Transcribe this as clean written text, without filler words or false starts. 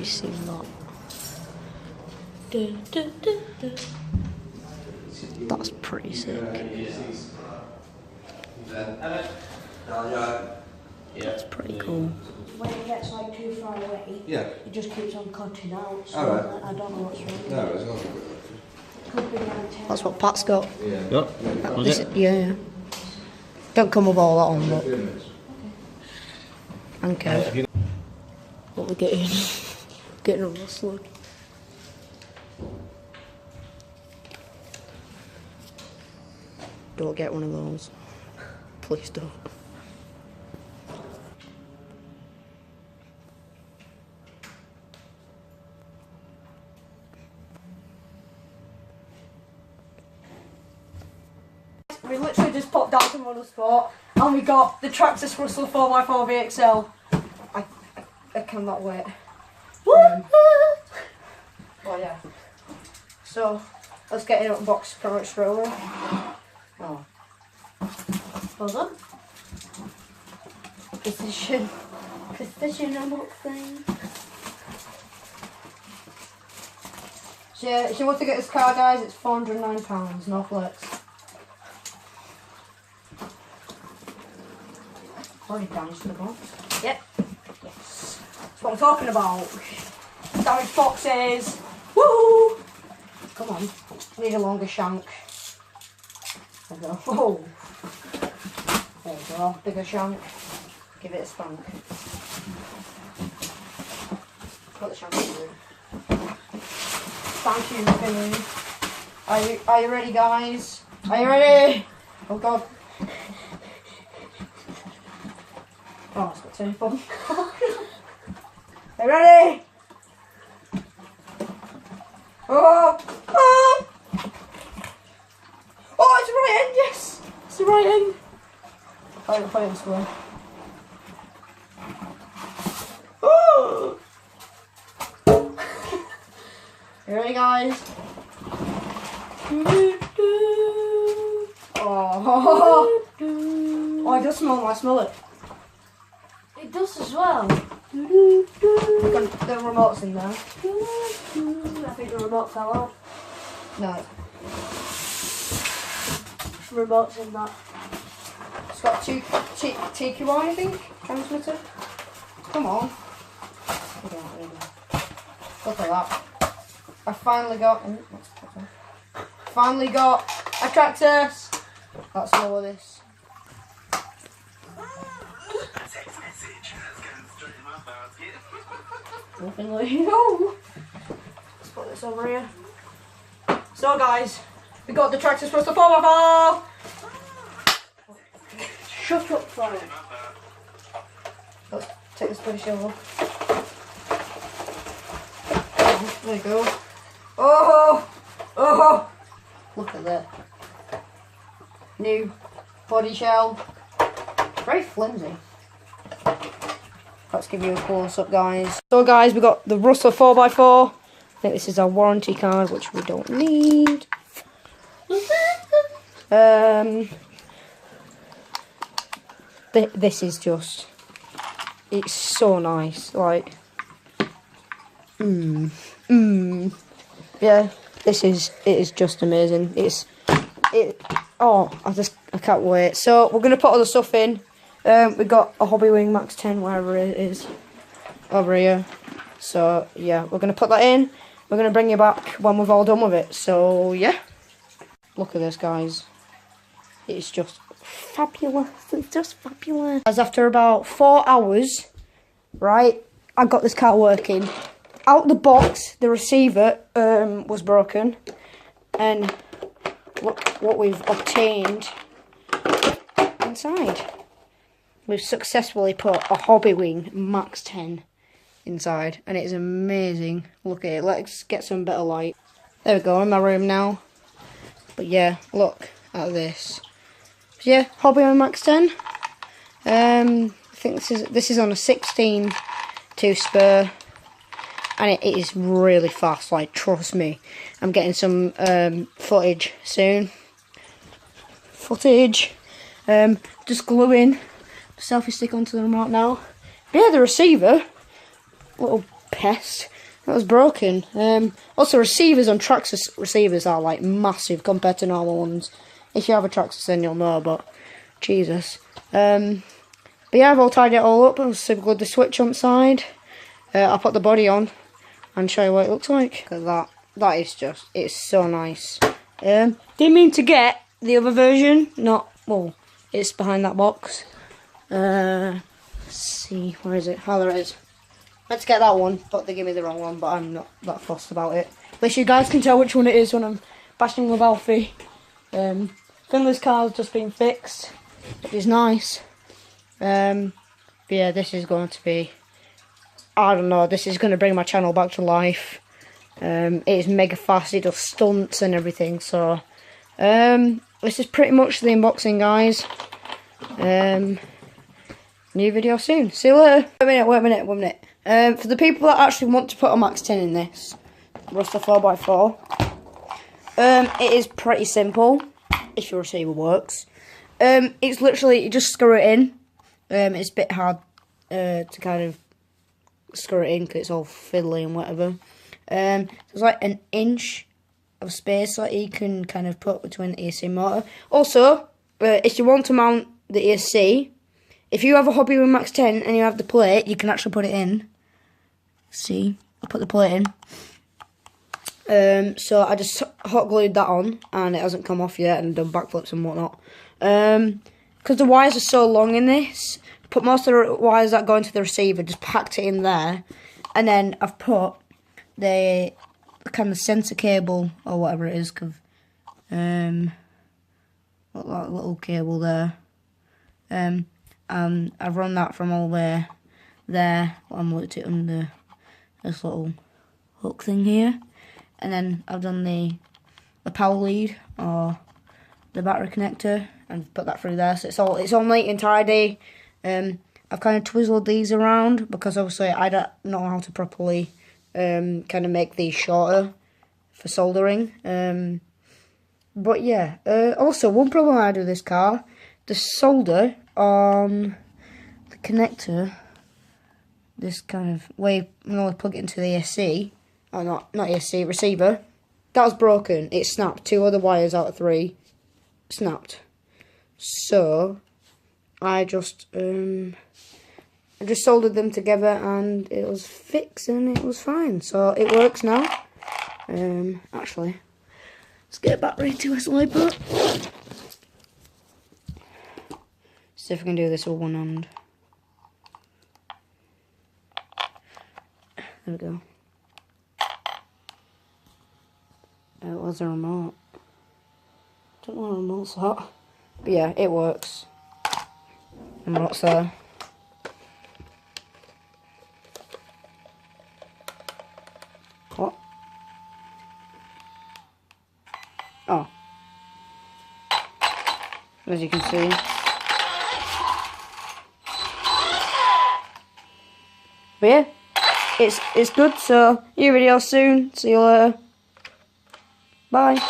you seen that. That's pretty sick. That's pretty cool. When it gets like too far away, it just keeps on cutting out. So I don't know what's wrong. No, it's not. That's what Pat's got. Yep. Was it? Yeah. Don't come with all that on, but. Okay. What we're getting? Getting a Rustler. Don't get one of those. Please don't. We literally just popped down to Motorsport and we got the Traxxas Rustler 4x4 VXL. I cannot wait. Oh yeah. So let's get it unboxed pretty much straight away. Oh. Hold on. Precision unboxing. So yeah, if you want to get this car, guys, it's £409, no flex. Already damaged the box. Yep. Yes. That's what I'm talking about. Damaged boxes. Woo! Come on. Need a longer shank. There we go. Oh. There we go. Bigger shank. Give it a spank. Put the shank in. Thank you, Finley. Are you ready, guys? Are you ready? Oh god. Oh, it's got two fun. Are you ready? Oh! Oh! Oh, it's the right end, yes! It's the right end. Put it this way. Oh! You ready, guys? Oh! Oh, it does smell. I smell it. It does as well. The remote's in there. I think the remote fell out. No. The remote's in that. It's got two TQI, I think, transmitter. Come on. Look at that. I finally got a Traxxas. Let's lower this. Nothing like no. Let's put this over here. So guys, we got the Traxxas Rustler 4x4. Shut up, sorry. Let's take this bloody show off. There you go. Oh! Oh! Look at that. New body shell. Very flimsy. Let's give you a close up, guys. So guys, we got the Rustler 4x4. I think this is our warranty card, which we don't need. This is just, it's so nice. Like, yeah, it is just amazing. Oh, I can't wait. So we're gonna put all the stuff in. We got a Hobbywing Max 10, wherever it is, over here. So yeah, we're gonna put that in. We're gonna bring you back when we've all done with it. So yeah, look at this, guys. It's just fabulous. It's just fabulous. As after about 4 hours, right, I got this car working. Out the box, the receiver was broken, and look what we've obtained inside. We've successfully put a Hobbywing Max 10 inside, and it is amazing. Look at it. Let's get some better light. There we go, in my room now. But yeah, look at this. So yeah, Hobbywing Max 10. I think this is on a 16 2-spur, and it is really fast. Like, trust me, I'm getting some footage soon. Just gluing selfie stick onto the remote now. But yeah, the receiver, little pest, That was broken. Also, receivers on Traxxas receivers are like massive compared to normal ones. If you have a Traxxas, then you'll know. But Jesus. But yeah, I've all tied it all up. I've super the switch on the side. I'll put the body on and show you what it looks like. Cause that is just, it's so nice. Didn't mean to get the other version. Well, it's behind that box. Let's see, where is it? Oh, there it is. Meant to get that one, but they gave me the wrong one, but I'm not that fussed about it. At least you guys can tell which one it is when I'm bashing with Alfie. Finley's car's just been fixed, which is nice. But yeah, this is going to be, I don't know, this is going to bring my channel back to life. It is mega fast, it does stunts and everything, so this is pretty much the unboxing, guys. New video soon. See you later. Wait a minute. For the people that actually want to put a Max 10 in this Rustler 4x4, it is pretty simple if your receiver works. It's literally, you just screw it in. It's a bit hard to kind of screw it in because it's all fiddly and whatever. There's like an inch of space that you can kind of put between the ESC motor. Also, if you want to mount the ESC, if you have a Hobby with Max 10 and you have the plate, you can actually put it in. See, I put the plate in. So I just hot glued that on and it hasn't come off yet, and done backflips and whatnot. Because the wires are so long in this, put most of the wires that go into the receiver, just packed it in there, and then I've put the kind of sensor cable or whatever it is, cause, that little cable there. I've run that from all the way there. I'm looked it under this little hook thing here, and then I've done the power lead or the battery connector and put that through there. So it's all neat and tidy. I've kind of twizzled these around because obviously I don't know how to properly kind of make these shorter for soldering. But yeah, also one problem I had with this car, the solder on the connector, this kind of way when I plug it into the ESC, or not ESC, receiver, that was broken. It snapped. 2 other wires out of 3 snapped. So I just soldered them together and it was fixed and it was fine. So it works now. Actually, let's get a battery to a sniper. See if we can do this with one hand. There we go. It was a remote. Don't know what a remote's at. But yeah, it works. Remote's there. What? Oh. As you can see. But yeah, it's good, so new video soon. See you later. Bye.